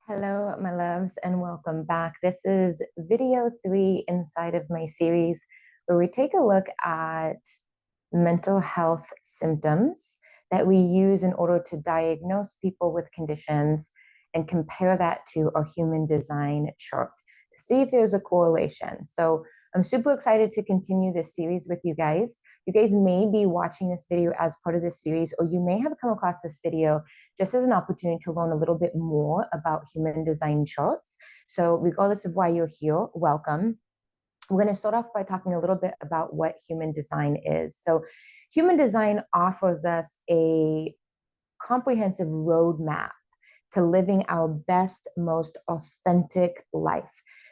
Hello, my loves, and welcome back. This is video 3 inside of my series where we take a look at mental health symptoms that we use in order to diagnose people with conditions and compare that to a human design chart to see if there's a correlation. So I'm super excited to continue this series with you guys. You guys may be watching this video as part of this series, or you may have come across this video just as an opportunity to learn a little bit more about human design charts. So regardless of why you're here, welcome. We're going to start off by talking a little bit about what human design is. So human design offers us a comprehensive roadmap to living our best, most authentic life.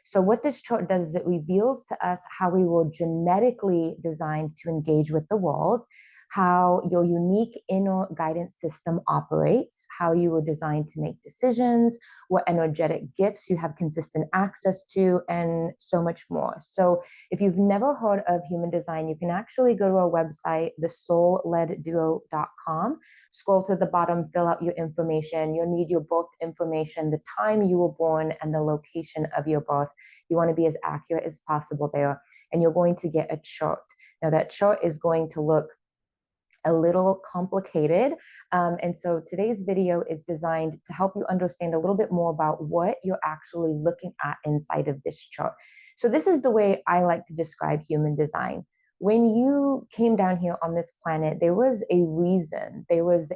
So what this chart does is it reveals to us how we were genetically designed to engage with the world, how your unique inner guidance system operates, how you were designed to make decisions, what energetic gifts you have consistent access to, and so much more. So if you've never heard of human design, you can actually go to our website, thesoulledduo.com, scroll to the bottom, fill out your information. You'll need your birth information, the time you were born, and the location of your birth. You want to be as accurate as possible there, and you're going to get a chart. Now that chart is going to look a little complicated. And so today's video is designed to help you understand a little bit more about what you're actually looking at inside of this chart. So this is the way I like to describe human design. When you came down here on this planet, there was a reason. There was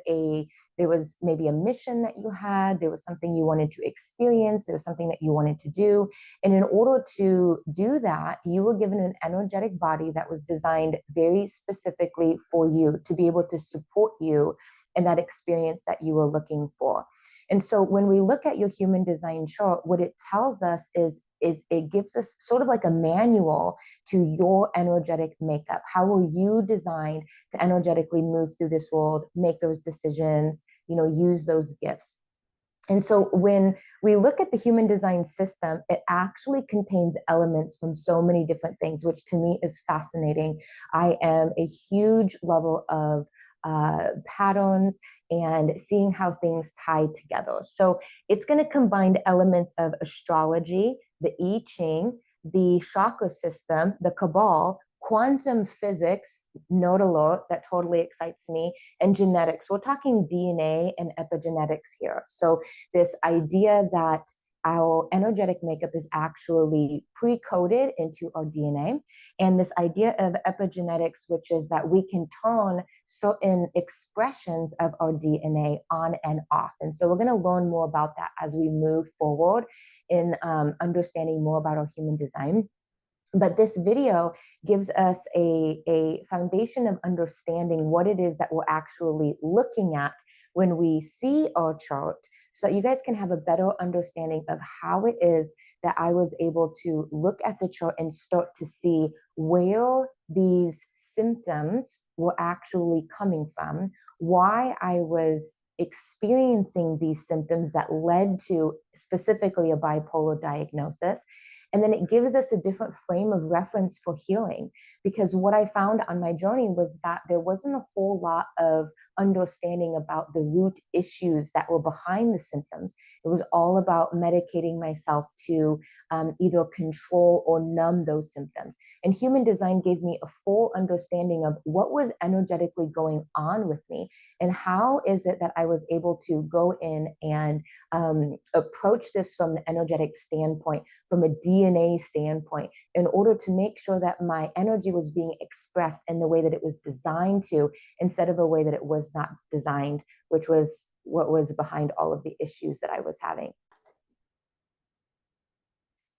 maybe a mission that you had. There was something you wanted to experience. There was something that you wanted to do. And in order to do that, you were given an energetic body that was designed very specifically for you to be able to support you in that experience that you were looking for. And so when we look at your human design chart, what it tells us is it gives us sort of like a manual to your energetic makeup. How were you designed to energetically move through this world, make those decisions, use those gifts? And so when we look at the human design system, it actually contains elements from so many different things, which to me is fascinating. I am a huge lover of patterns and seeing how things tie together. So it's going to combine elements of astrology, the I Ching, the chakra system, the Cabal, quantum physics, note alert, that totally excites me, and genetics. We're talking DNA and epigenetics here. So this idea that our energetic makeup is actually pre-coded into our DNA, and this idea of epigenetics, which is that we can turn certain expressions of our DNA on and off. And so we're going to learn more about that as we move forward in understanding more about our human design. But this video gives us a foundation of understanding what it is that we're actually looking at when we see our chart, so that you guys can have a better understanding of how it is that I was able to look at the chart and start to see where these symptoms were actually coming from, why I was experiencing these symptoms that led to specifically a bipolar diagnosis. And then it gives us a different frame of reference for healing. Because what I found on my journey was that there wasn't a whole lot of understanding about the root issues that were behind the symptoms. It was all about medicating myself to either control or numb those symptoms. And human design gave me a full understanding of what was energetically going on with me, and how is it that I was able to go in and approach this from an energetic standpoint, from a DNA standpoint, in order to make sure that my energy was being expressed in the way that it was designed to, instead of a way that it was not designed, which was what was behind all of the issues that I was having.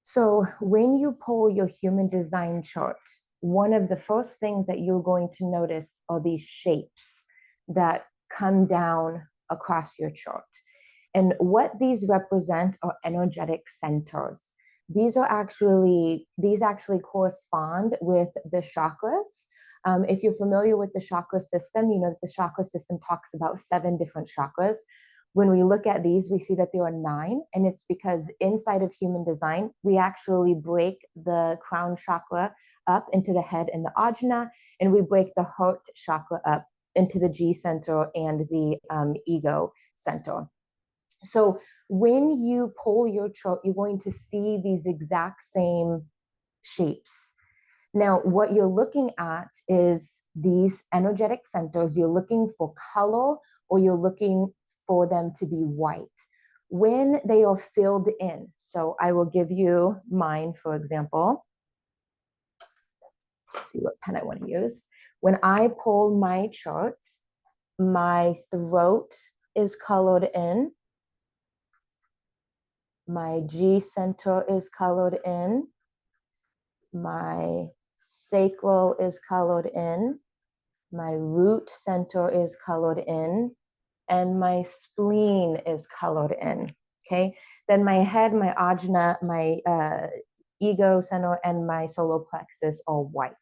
So when you pull your human design chart, one of the first things that you're going to notice are these shapes that come down across your chart. And what these represent are energetic centers. These actually correspond with the chakras. If you're familiar with the chakra system, you know that the chakra system talks about 7 different chakras. When we look at these, we see that there are 9, and it's because inside of human design, we actually break the crown chakra up into the head and the ajna, and we break the heart chakra up into the G center and the ego center. So when you pull your chart, you're going to see these exact same shapes. Now, what you're looking at is these energetic centers. You're looking for color, or you're looking for them to be white. When they are filled in, so I will give you mine, for example. Let's see what pen I want to use. When I pull my chart, my throat is colored in. My G center is colored in. My sacral is colored in. My root center is colored in. And my spleen is colored in. Okay. Then my head, my ajna, my ego center, and my solar plexus are white.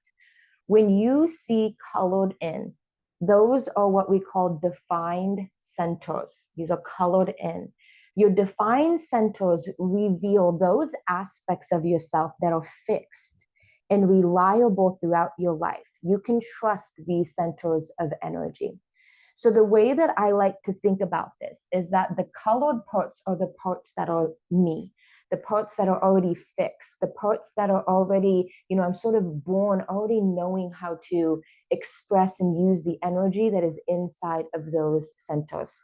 When you see colored in, those are what we call defined centers. These are colored in. Your defined centers reveal those aspects of yourself that are fixed and reliable throughout your life. You can trust these centers of energy. So the way that I like to think about this is that the colored parts are the parts that are me, the parts that are already fixed, the parts that are already, I'm sort of born already knowing how to express and use the energy that is inside of those centers.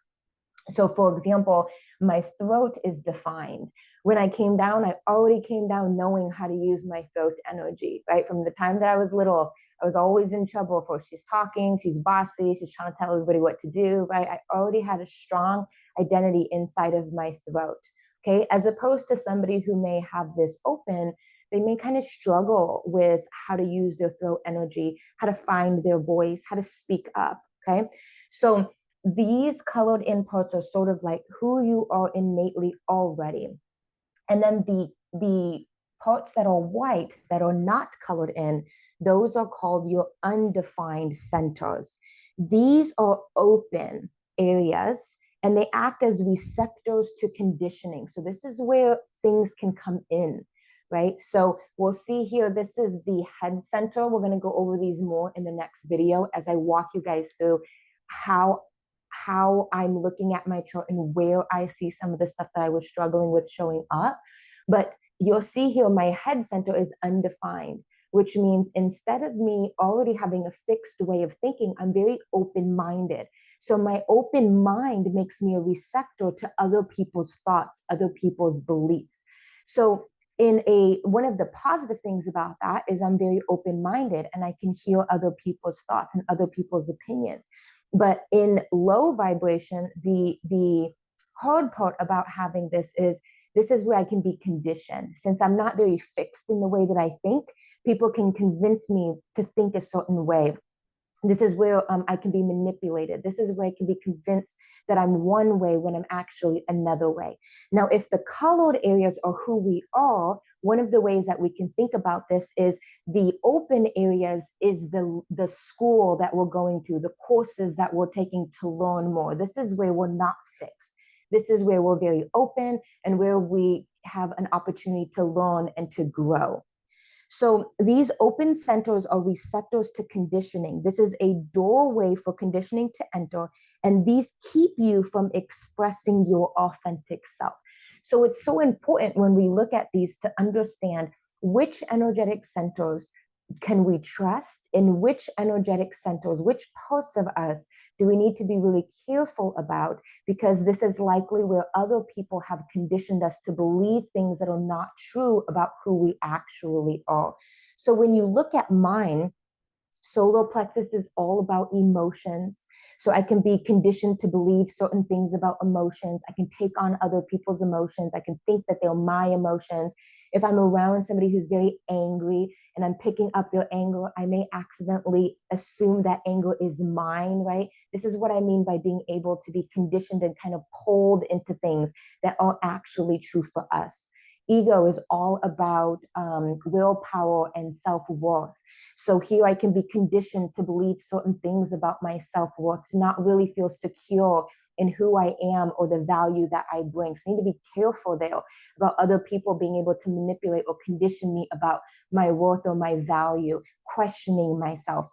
So for example, my throat is defined. When I came down, I already came down knowing how to use my throat energy, right? From the time that I was little, I was always in trouble for she's talking, she's bossy, she's trying to tell everybody what to do, right? I already had a strong identity inside of my throat, okay? As opposed to somebody who may have this open, they may kind of struggle with how to use their throat energy, how to find their voice, how to speak up, okay? So these colored in parts are sort of like who you are innately already. And then the parts that are white, that are not colored in, those are called your undefined centers. These are open areas, and they act as receptors to conditioning. So this is where things can come in, right? So we'll see here, this is the head center. We're going to go over these more in the next video as I walk you guys through how I'm looking at my chart and where I see some of the stuff that I was struggling with showing up. But you'll see here, my head center is undefined, which means instead of me already having a fixed way of thinking, I'm very open-minded. So my open mind makes me a receptor to other people's thoughts, other people's beliefs. So one of the positive things about that is I'm very open-minded and I can hear other people's thoughts and other people's opinions. But in low vibration, the hard part about having this is where I can be conditioned. Since I'm not very fixed in the way that I think, people can convince me to think a certain way. This is where I can be manipulated. This is where I can be convinced that I'm one way when I'm actually another way. Now, if the colored areas are who we are, one of the ways that we can think about this is the open areas is the school that we're going to, the courses that we're taking to learn more. This is where we're not fixed. This is where we're very open and where we have an opportunity to learn and to grow. So these open centers are receptors to conditioning. This is a doorway for conditioning to enter, and these keep you from expressing your authentic self. So it's so important when we look at these to understand which energetic centers can we trust, in which energetic centers, which parts of us do we need to be really careful about, because this is likely where other people have conditioned us to believe things that are not true about who we actually are. So when you look at mine, solar plexus is all about emotions. So I can be conditioned to believe certain things about emotions. I can take on other people's emotions. I can think that they're my emotions. If I'm around somebody who's very angry and I'm picking up their anger, I may accidentally assume that anger is mine, right? This is what I mean by being able to be conditioned and kind of pulled into things that are actually true for us. Ego is all about willpower and self-worth. So here I can be conditioned to believe certain things about my self-worth, to not really feel secure in who I am or the value that I bring. So I need to be careful there about other people being able to manipulate or condition me about my worth or my value, questioning myself.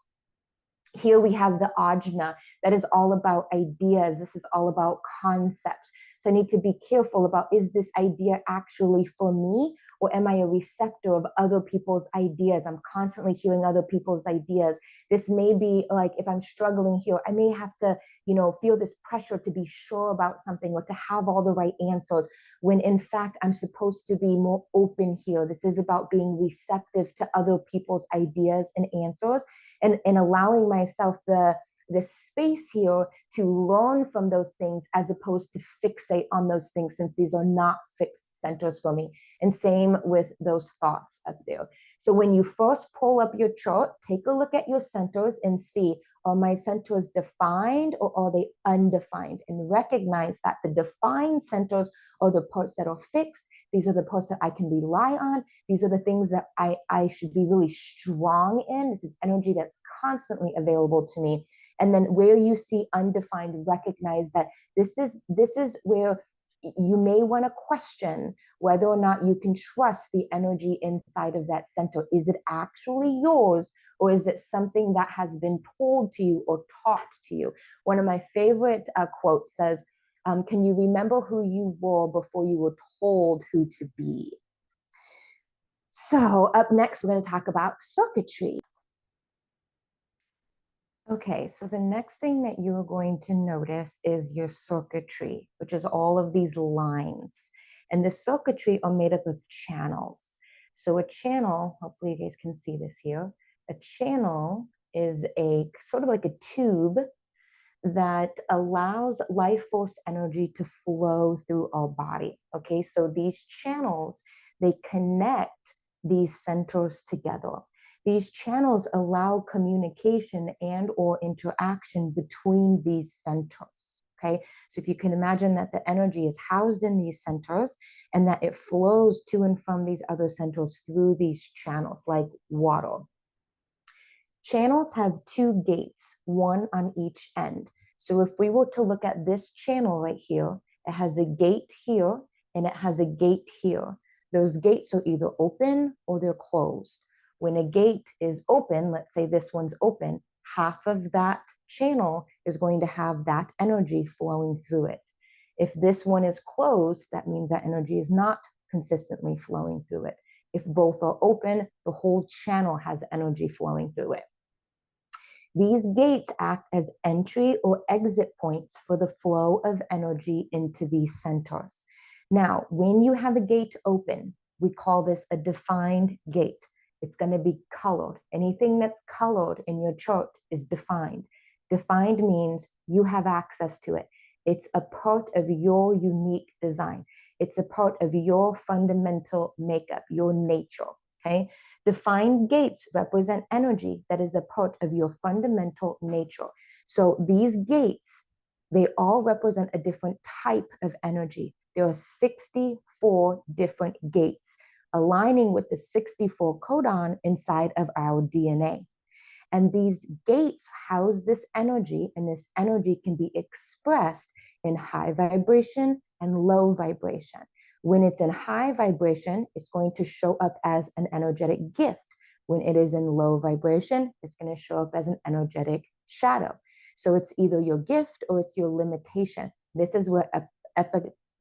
Here we have the ajna, that is all about ideas. This is all about concepts. So I need to be careful about, is this idea actually for me, or am I a receptor of other people's ideas? I'm constantly hearing other people's ideas. This may be like, if I'm struggling here, I may have to, feel this pressure to be sure about something or to have all the right answers, when in fact I'm supposed to be more open here. This is about being receptive to other people's ideas and answers, and allowing myself the space here to learn from those things, as opposed to fixate on those things, since these are not fixed centers for me. And same with those thoughts up there. So when you first pull up your chart, take a look at your centers and see, are my centers defined or are they undefined? And recognize that the defined centers are the parts that are fixed. These are the parts that I can rely on. These are the things that I should be really strong in. This is energy that's constantly available to me. And then where you see undefined, recognize that this is where you may want to question whether or not you can trust the energy inside of that center. Is it actually yours, or is it something that has been told to you or taught to you? One of my favorite quotes says, can you remember who you were before you were told who to be? So up next, we're going to talk about circuitry. Okay, so the next thing that you're going to notice is your circuitry, which is all of these lines. And the circuitry are made up of channels. So a channel, hopefully you guys can see this here, a channel is a sort of like a tube that allows life force energy to flow through our body. Okay, so these channels, they connect these centers together. These channels allow communication and or interaction between these centers. Okay, so if you can imagine that the energy is housed in these centers and that it flows to and from these other centers through these channels like water. Channels have two gates, one on each end. So if we were to look at this channel right here, it has a gate here and it has a gate here. Those gates are either open or they're closed. When a gate is open, let's say this one's open, half of that channel is going to have that energy flowing through it. If this one is closed, that means that energy is not consistently flowing through it. If both are open, the whole channel has energy flowing through it. These gates act as entry or exit points for the flow of energy into these centers. Now, when you have a gate open, we call this a defined gate. It's going to be colored. Anything that's colored in your chart is defined. Defined means you have access to it. It's a part of your unique design. It's a part of your fundamental makeup, your nature, okay? Defined gates represent energy that is a part of your fundamental nature. So these gates, they all represent a different type of energy. There are 64 different gates aligning with the 64 codon inside of our DNA. And these gates house this energy, and this energy can be expressed in high vibration and low vibration. When it's in high vibration, it's going to show up as an energetic gift. When it is in low vibration, it's going to show up as an energetic shadow. So it's either your gift or it's your limitation. This is where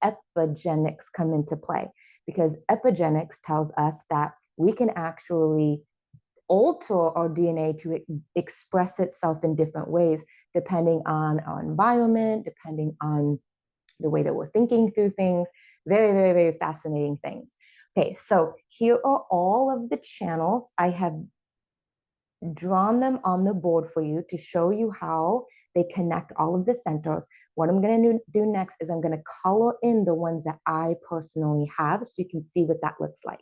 epigenetics come into play, because epigenetics tells us that we can actually alter our DNA to express itself in different ways, depending on our environment, depending on the way that we're thinking through things. Very, very, very fascinating things. Okay, so here are all of the channels. I have drawn them on the board for you to show you how they connect all of the centers. What I'm going to do next is I'm going to color in the ones that I personally have so you can see what that looks like.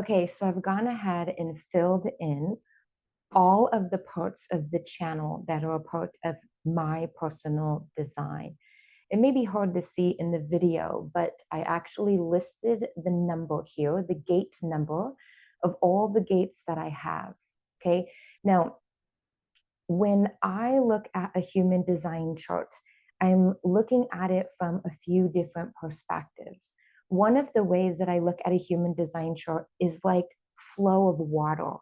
Okay, so I've gone ahead and filled in all of the parts of the channel that are a part of my personal design. It may be hard to see in the video, but I actually listed the number here, the gate number of all the gates that I have, okay? Now, when I look at a human design chart, I'm looking at it from a few different perspectives. One of the ways that I look at a human design chart is like flow of water,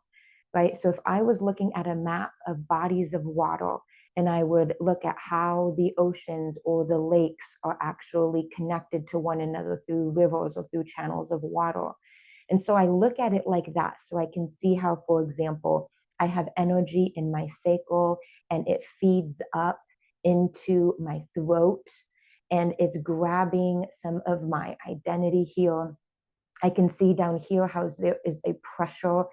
right? So if I was looking at a map of bodies of water, and I would look at how the oceans or the lakes are actually connected to one another through rivers or through channels of water. And so I look at it like that. So I can see how, for example, I have energy in my sacral and it feeds up into my throat and it's grabbing some of my identity here. I can see down here how there is a pressure,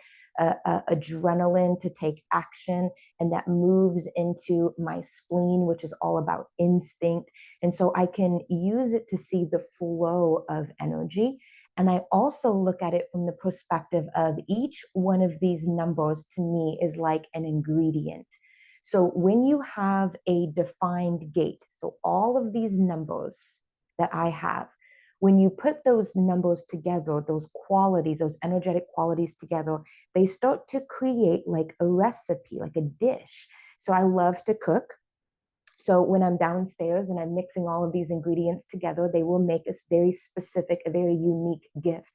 adrenaline to take action, and that moves into my spleen, which is all about instinct. And so I can use it to see the flow of energy. And I also look at it from the perspective of each one of these numbers to me is like an ingredient. So when you have a defined gate, so all of these numbers that I have, when you put those numbers together, those qualities, those energetic qualities together, they start to create like a recipe, like a dish. So I love to cook. So when I'm downstairs and I'm mixing all of these ingredients together, they will make a very specific, a very unique gift,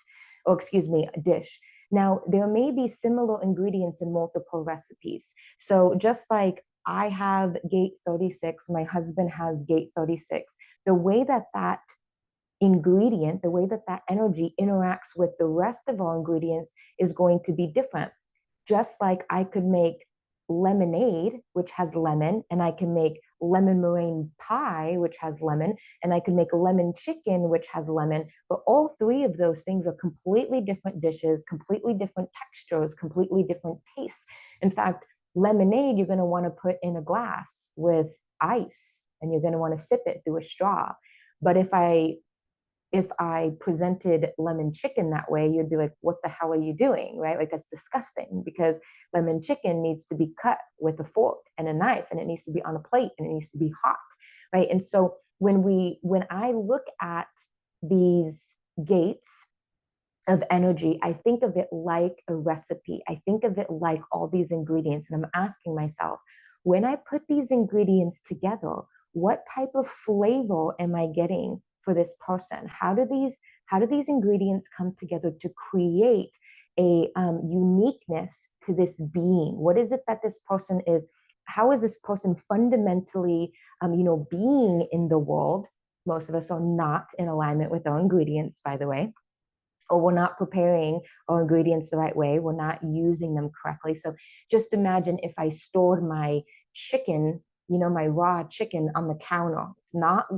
or excuse me, a dish. Now, there may be similar ingredients in multiple recipes. So just like I have gate 36, my husband has gate 36, the way that that ingredient, the way that that energy interacts with the rest of our ingredients is going to be different. Just like I could make lemonade, which has lemon, and I can make lemon meringue pie, which has lemon, and I can make lemon chicken, which has lemon. But all three of those things are completely different dishes, completely different textures, completely different tastes. In fact, lemonade, you're going to want to put in a glass with ice, and you're going to want to sip it through a straw. But if I presented lemon chicken that way, you'd be like, what the hell are you doing? Right? Like, that's disgusting because lemon chicken needs to be cut with a fork and a knife, and it needs to be on a plate and it needs to be hot. Right. And so when I look at these gates of energy, I think of it like a recipe. I think of it like all these ingredients. And I'm asking myself, when I put these ingredients together, what type of flavor am I getting for this person? How do these ingredients come together to create a uniqueness to this being? What is it that this person is? How is this person fundamentally, being in the world? Most of us are not in alignment with our ingredients, by the way, or we're not preparing our ingredients the right way. We're not using them correctly. So just imagine if I stored my chicken, my raw chicken on the counter. It's not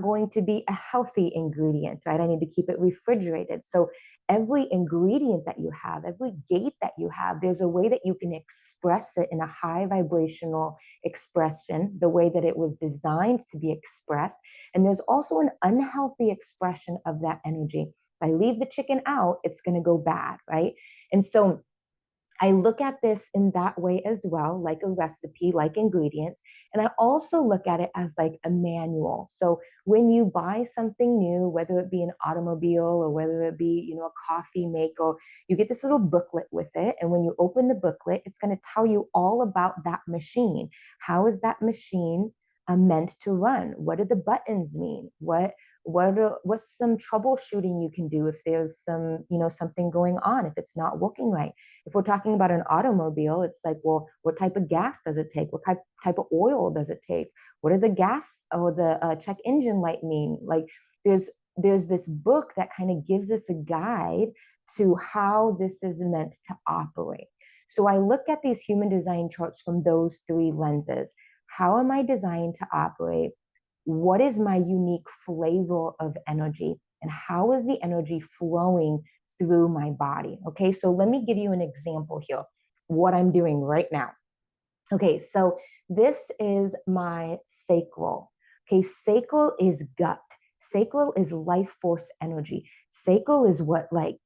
going to be a healthy ingredient, right? I need to keep it refrigerated. So every ingredient that you have, every gate that you have, there's a way that you can express it in a high vibrational expression, the way that it was designed to be expressed. And there's also an unhealthy expression of that energy. If I leave the chicken out, it's going to go bad, right? And so I look at this in that way as well, like a recipe, like ingredients. And I also look at it as like a manual. So when you buy something new, whether it be an automobile or whether it be, a coffee maker, you get this little booklet with it. And when you open the booklet, it's going to tell you all about that machine. How is that machine meant to run? What do the buttons mean? What's some troubleshooting you can do if there's something going on, if it's not working right? If we're talking about an automobile, it's like, well, what type of gas does it take? What type of oil does it take? What are the gas or the check engine light mean? Like, there's this book that kind of gives us a guide to how this is meant to operate. So I look at these human design charts from those three lenses. How am I designed to operate? What is my unique flavor of energy? And how is the energy flowing through my body? Okay, so let me give you an example here, what I'm doing right now. Okay, so this is my sacral. Okay, sacral is gut. Sacral is life force energy. Sacral is what it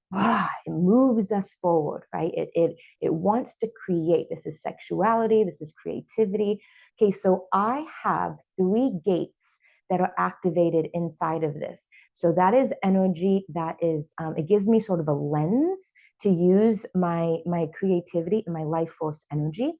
moves us forward, right? It wants to create. This is sexuality, this is creativity. Okay, so I have three gates that are activated inside of this. So that is energy that is, it gives me sort of a lens to use my creativity and my life force energy.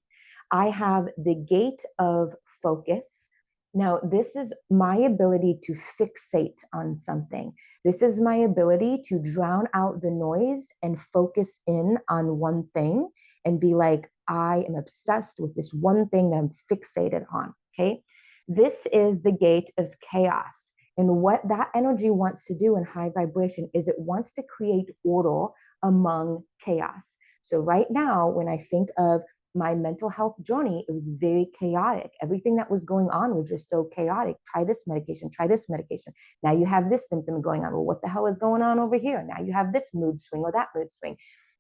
I have the gate of focus. Now, this is my ability to fixate on something. This is my ability to drown out the noise and focus in on one thing and be like, I am obsessed with this one thing that I'm fixated on. Okay. This is the gate of chaos. And what that energy wants to do in high vibration is it wants to create order among chaos. So, right now, when I think of my mental health journey, it was very chaotic. Everything that was going on was just so chaotic. Try this medication, try this medication. Now you have this symptom going on. Well, what the hell is going on over here? Now you have this mood swing or that mood swing.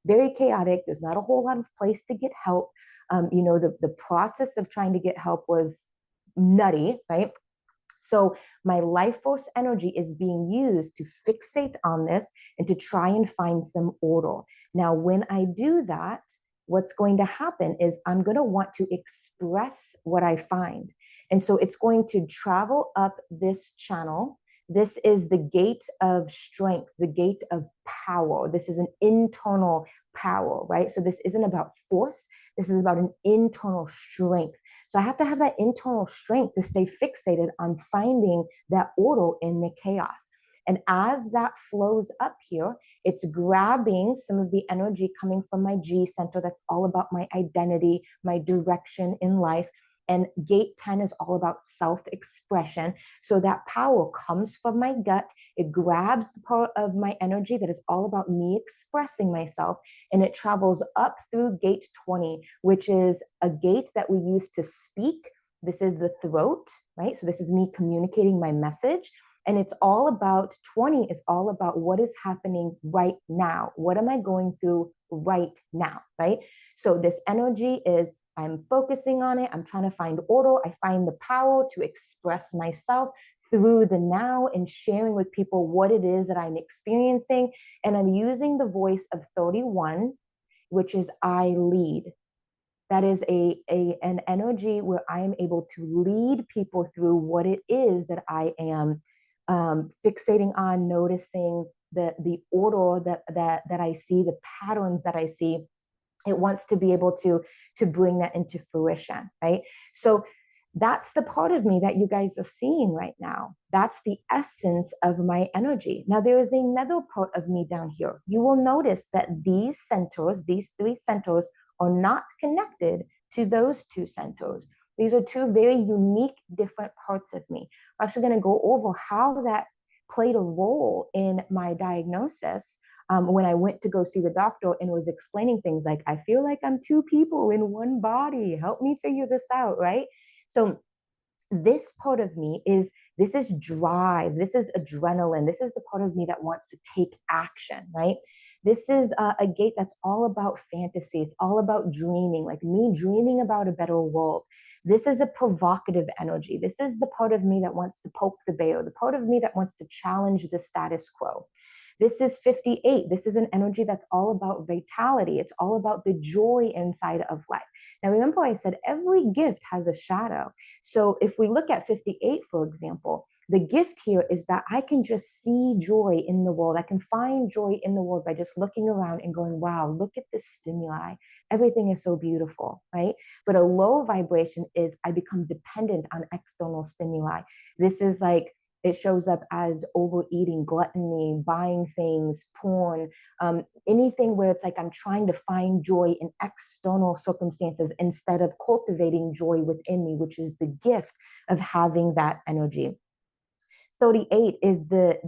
Very chaotic. There's not a whole lot of place to get help. The process of trying to get help was nutty, right? So my life force energy is being used to fixate on this and to try and find some order. Now, when I do that, what's going to happen is I'm going to want to express what I find. And so it's going to travel up this channel. This is the gate of strength, the gate of power. This is an internal power, right? So this isn't about force. This is about an internal strength. So I have to have that internal strength to stay fixated on finding that order in the chaos. And as that flows up here, it's grabbing some of the energy coming from my G center. That's all about my identity, my direction in life. And gate 10 is all about self-expression. So that power comes from my gut. It grabs the part of my energy that is all about me expressing myself, and it travels up through gate 20, which is a gate that we use to speak. This is the throat, right? So this is me communicating my message. And it's all about 20 is all about what is happening right now. What am I going through right now, right? So this energy is I'm focusing on it. I'm trying to find order. I find the power to express myself through the now and sharing with people what it is that I'm experiencing. And I'm using the voice of 31, which is I lead. That is an energy where I am able to lead people through what it is that I am fixating on, noticing the order that I see, the patterns that I see. It wants to be able to bring that into fruition, right? So that's the part of me that you guys are seeing right now. That's the essence of my energy. Now, there is another part of me down here. You will notice that these centers, these three centers, are not connected to those two centers. These are two very unique, different parts of me. I'm actually going to go over how that played a role in my diagnosis when I went to go see the doctor and was explaining things like, I feel like I'm two people in one body. Help me figure this out, right? So this part of me this is drive, this is adrenaline, this is the part of me that wants to take action, right? This is a gate that's all about fantasy. It's all about dreaming, like me dreaming about a better world. This is a provocative energy. This is the part of me that wants to poke the bear, the part of me that wants to challenge the status quo. This is 58. This is an energy that's all about vitality. It's all about the joy inside of life. Now, remember I said every gift has a shadow. So if we look at 58, for example, the gift here is that I can just see joy in the world. I can find joy in the world by just looking around and going, wow, look at this stimuli. Everything is so beautiful, right? But a low vibration is I become dependent on external stimuli. This is like, it shows up as overeating, gluttony, buying things, porn, anything where it's like I'm trying to find joy in external circumstances instead of cultivating joy within me, which is the gift of having that energy. 38 is the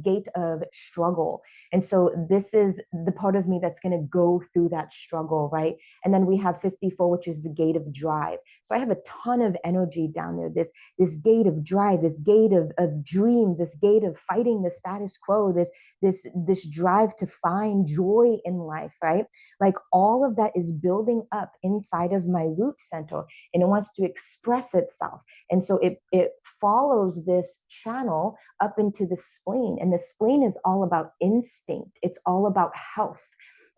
gate of struggle. And so this is the part of me that's going to go through that struggle, right? And then we have 54, which is the gate of drive. So I have a ton of energy down there. This gate of drive, this gate of dreams, this gate of fighting the status quo, this drive to find joy in life, right? Like all of that is building up inside of my root center, and it wants to express itself. And so it follows this channel up into the spleen. And the spleen is all about instinct. It's all about health.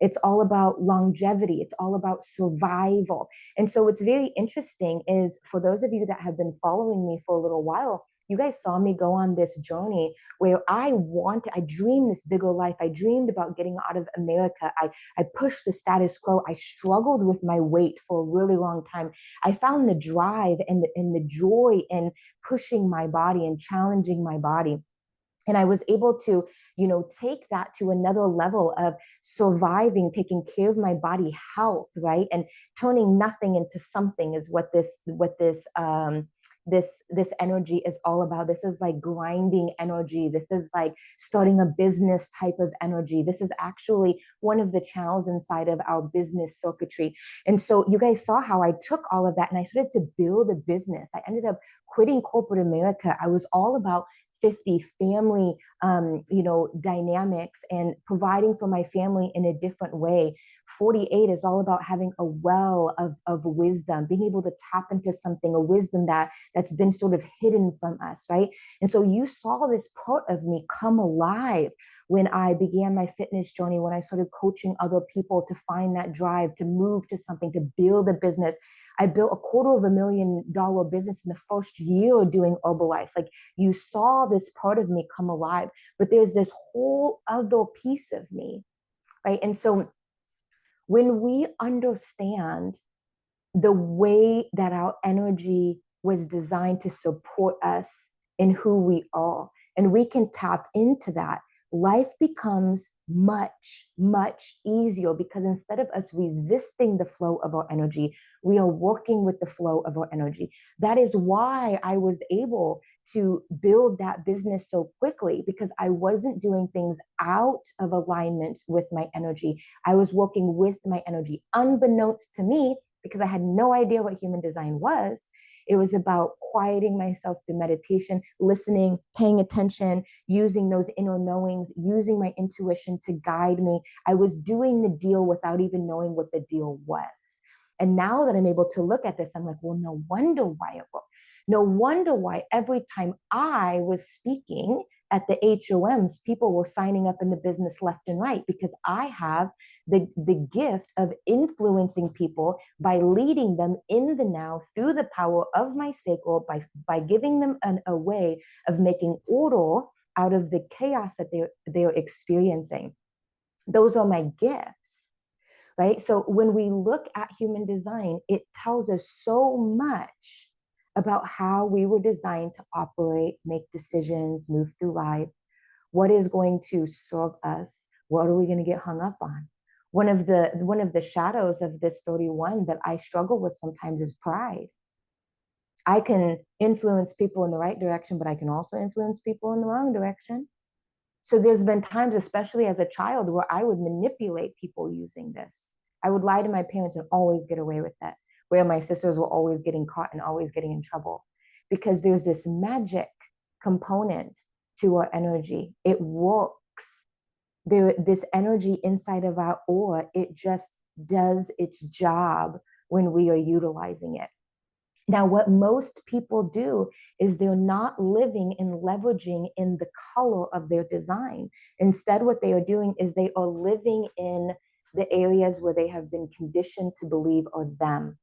It's all about longevity. It's all about survival. And so what's very interesting is for those of you that have been following me for a little while, you guys saw me go on this journey where I dreamed this bigger life. I dreamed about getting out of America. I pushed the status quo. I struggled with my weight for a really long time. I found the drive and the joy in pushing my body and challenging my body. And I was able to, take that to another level of surviving, taking care of my body health, right? And turning nothing into something is what this energy is all about. This is like grinding energy. This is like starting a business type of energy. This is actually one of the channels inside of our business circuitry. And so you guys saw how I took all of that and I started to build a business. I ended up quitting corporate America. I was all about 50 family, dynamics and providing for my family in a different way. 48 is all about having a well of wisdom, being able to tap into something, a wisdom that's been sort of hidden from us, right? And so you saw this part of me come alive when I began my fitness journey, when I started coaching other people to find that drive, to move to something, to build a business. I built a $250,000 business in the first year doing Herbalife. Like, you saw this part of me come alive, but there's this whole other piece of me, right? And so when we understand the way that our energy was designed to support us in who we are, and we can tap into that, life becomes much, much easier, because instead of us resisting the flow of our energy, we are working with the flow of our energy. That is why I was able to build that business so quickly, because I wasn't doing things out of alignment with my energy. I was working with my energy, unbeknownst to me, because I had no idea what human design was. It was about quieting myself through meditation, listening, paying attention, using those inner knowings, using my intuition to guide me. I was doing the deal without even knowing what the deal was. And now that I'm able to look at this, I'm like, well, no wonder why it worked. No wonder why every time I was speaking at the HOMs, people were signing up in the business left and right, because I have the gift of influencing people by leading them in the now through the power of my sacral, by giving them a way of making order out of the chaos that they're experiencing. Those are my gifts, right? So when we look at human design, it tells us so much about how we were designed to operate, make decisions, move through life. What is going to serve us? What are we going to get hung up on? One of the shadows of this 31 that I struggle with sometimes is pride. I can influence people in the right direction, but I can also influence people in the wrong direction. So there's been times, especially as a child, where I would manipulate people using this. I would lie to my parents and always get away with that, where my sisters were always getting caught and always getting in trouble, because there's this magic component to our energy. It works. This energy inside of our aura, it just does its job when we are utilizing it. Now, what most people do is they're not living and leveraging in the color of their design. Instead, what they are doing is they are living in the areas where they have been conditioned to believe are them.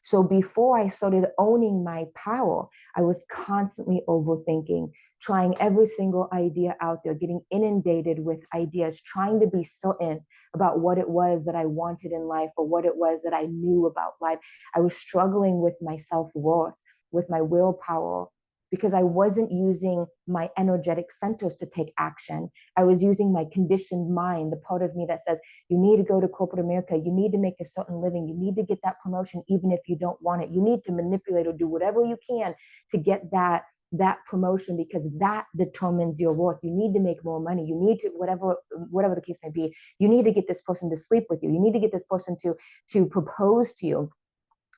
So before I started owning my power, I was constantly overthinking, trying every single idea out there, getting inundated with ideas, trying to be certain about what it was that I wanted in life or what it was that I knew about life. I was struggling with my self-worth, with my willpower, because I wasn't using my energetic centers to take action. I was using my conditioned mind, the part of me that says, you need to go to corporate America, you need to make a certain living, you need to get that promotion even if you don't want it. You need to manipulate or do whatever you can to get that promotion, because that determines your worth. You need to make more money. You need to, whatever the case may be, you need to get this person to sleep with you. You need to get this person to propose to you.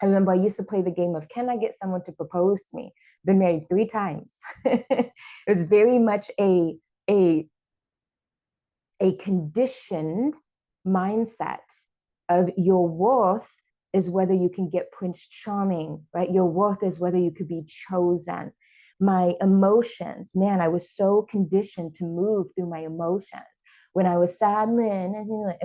I remember I used to play the game of, can I get someone to propose to me? Been married 3 times. It was very much a conditioned mindset of your worth is whether you can get Prince Charming, right? Your worth is whether you could be chosen. My emotions, man, I was so conditioned to move through my emotions. When I was sad, and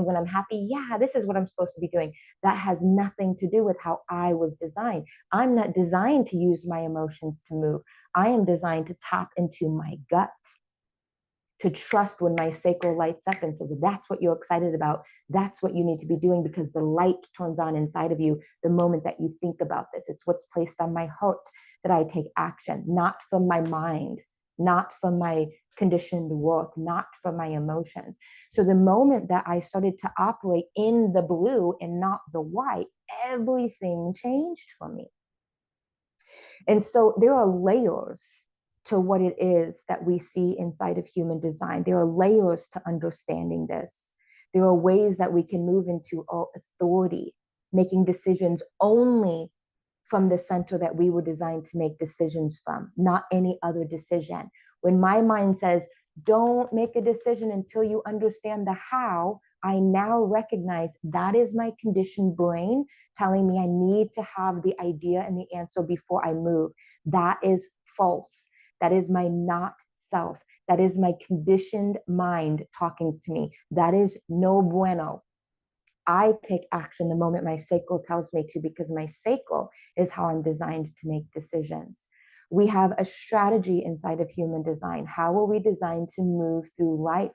when I'm happy, yeah, this is what I'm supposed to be doing. That has nothing to do with how I was designed. I'm not designed to use my emotions to move. I am designed to tap into my gut, to trust when my sacral lights up and says, that's what you're excited about. That's what you need to be doing, because the light turns on inside of you the moment that you think about this. It's what's placed on my heart that I take action, not from my mind. not from my conditioned worth, not from my emotions. So the moment that I started to operate in the blue and not the white, everything changed for me. And so there are layers to what it is that we see inside of human design. There are layers to understanding this. There are ways that we can move into our authority, making decisions only from the center that we were designed to make decisions from, not any other decision. When my mind says, don't make a decision until you understand the how, I now recognize that is my conditioned brain telling me I need to have the idea and the answer before I move. That is false. That is my not self. That is my conditioned mind talking to me. That is no bueno. I take action the moment my sacral tells me to, because my sacral is how I'm designed to make decisions. We have a strategy inside of human design. How are we designed to move through life?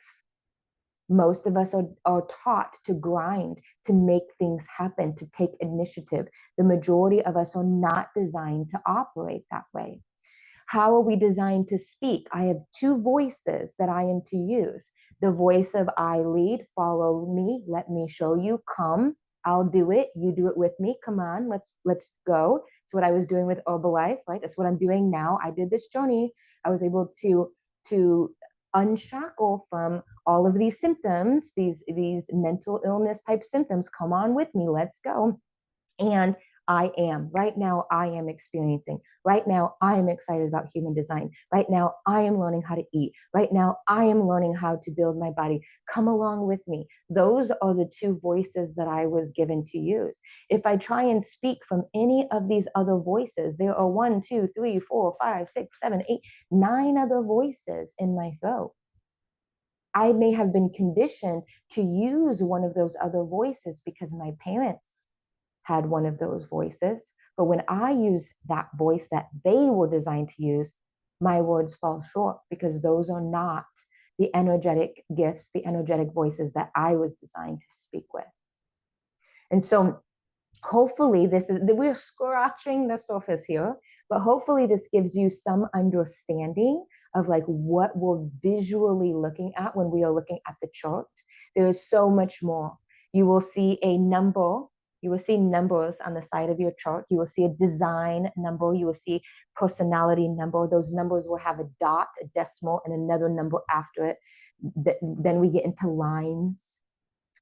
Most of us are taught to grind, to make things happen, to take initiative. The majority of us are not designed to operate that way. How are we designed to speak? I have two voices that I am to use. The voice of I lead, follow me, let me show you, come, I'll do it, you do it with me, come on, let's go. It's what I was doing with Herbalife, right? That's what I'm doing now. I did this journey. I was able to unshackle from all of these symptoms, these mental illness type symptoms. Come on with me, let's go. And right now, I am experiencing. Right now, I am excited about human design. Right now, I am learning how to eat. Right now, I am learning how to build my body. Come along with me. Those are the two voices that I was given to use. If I try and speak from any of these other voices, there are 1, 2, 3, 4, 5, 6, 7, 8, 9 other voices in my throat. I may have been conditioned to use one of those other voices because my parents had one of those voices. But when I use that voice that they were designed to use, my words fall short, because those are not the energetic gifts, the energetic voices that I was designed to speak with. And so hopefully we're scratching the surface here, but hopefully this gives you some understanding of like what we're visually looking at when we are looking at the chart. There is so much more. You will see a number. You will see numbers on the side of your chart. You will see a design number. You will see personality number. Those numbers will have a dot, a decimal, and another number after it. Then we get into lines,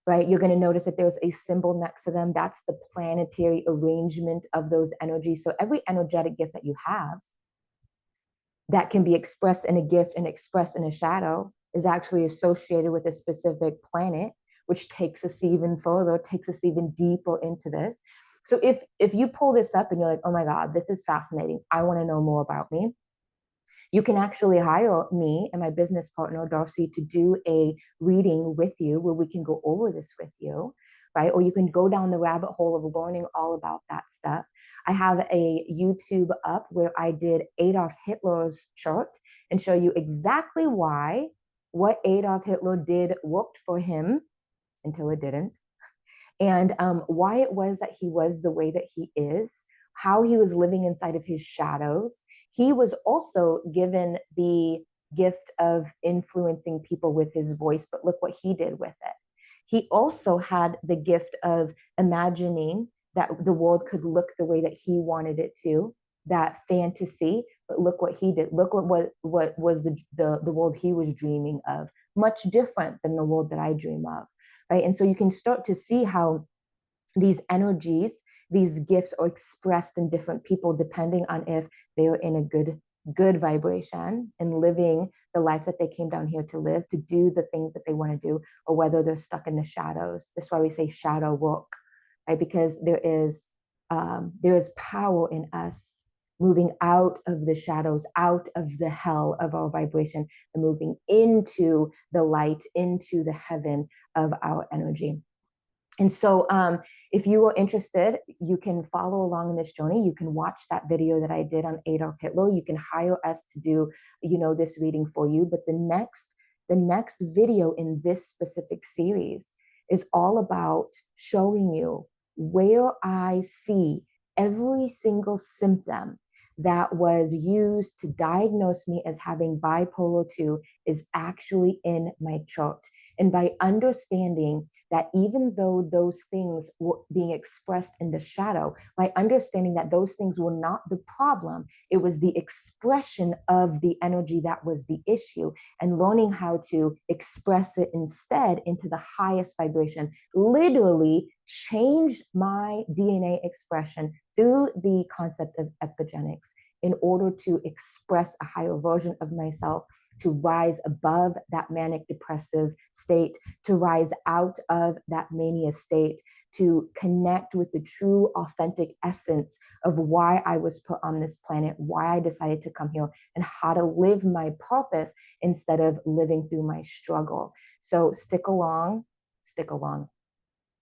right? You're going to notice that there's a symbol next to them. That's the planetary arrangement of those energies. So every energetic gift that you have that can be expressed in a gift and expressed in a shadow is actually associated with a specific planet, which takes us even further, takes us even deeper into this. So if you pull this up and you're like, oh my God, this is fascinating, I want to know more about me, you can actually hire me and my business partner, Darcy, to do a reading with you where we can go over this with you, right? Or you can go down the rabbit hole of learning all about that stuff. I have a YouTube up where I did Adolf Hitler's chart and show you exactly why what Adolf Hitler did worked for him until it didn't, and why it was that he was the way that he is, how he was living inside of his shadows. He was also given the gift of influencing people with his voice, but look what he did with it. He also had the gift of imagining that the world could look the way that he wanted it to, that fantasy, but look what he did. Look what was the world he was dreaming of, much different than the world that I dream of, right? And so you can start to see how these energies, these gifts are expressed in different people depending on if they are in a good vibration and living the life that they came down here to live, to do the things that they want to do, or whether they're stuck in the shadows. That's why we say shadow work, right? Because there is power in us moving out of the shadows, out of the hell of our vibration, and moving into the light, into the heaven of our energy. And so if you are interested, you can follow along in this journey. You can watch that video that I did on Adolf Hitler. You can hire us to do, this reading for you. But the next video in this specific series is all about showing you where I see every single symptom that was used to diagnose me as having bipolar 2 is actually in my chart. And by understanding that even though those things were being expressed in the shadow, by understanding that those things were not the problem, it was the expression of the energy that was the issue, and learning how to express it instead into the highest vibration literally changed my DNA expression through the concept of epigenetics in order to express a higher version of myself, to rise above that manic depressive state, to rise out of that mania state, to connect with the true authentic essence of why I was put on this planet, why I decided to come here, and how to live my purpose instead of living through my struggle. So stick along,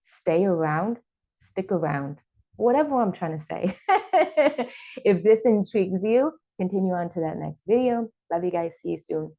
stay around, stick around, whatever I'm trying to say. If this intrigues you, continue on to that next video. Love you guys. See you soon.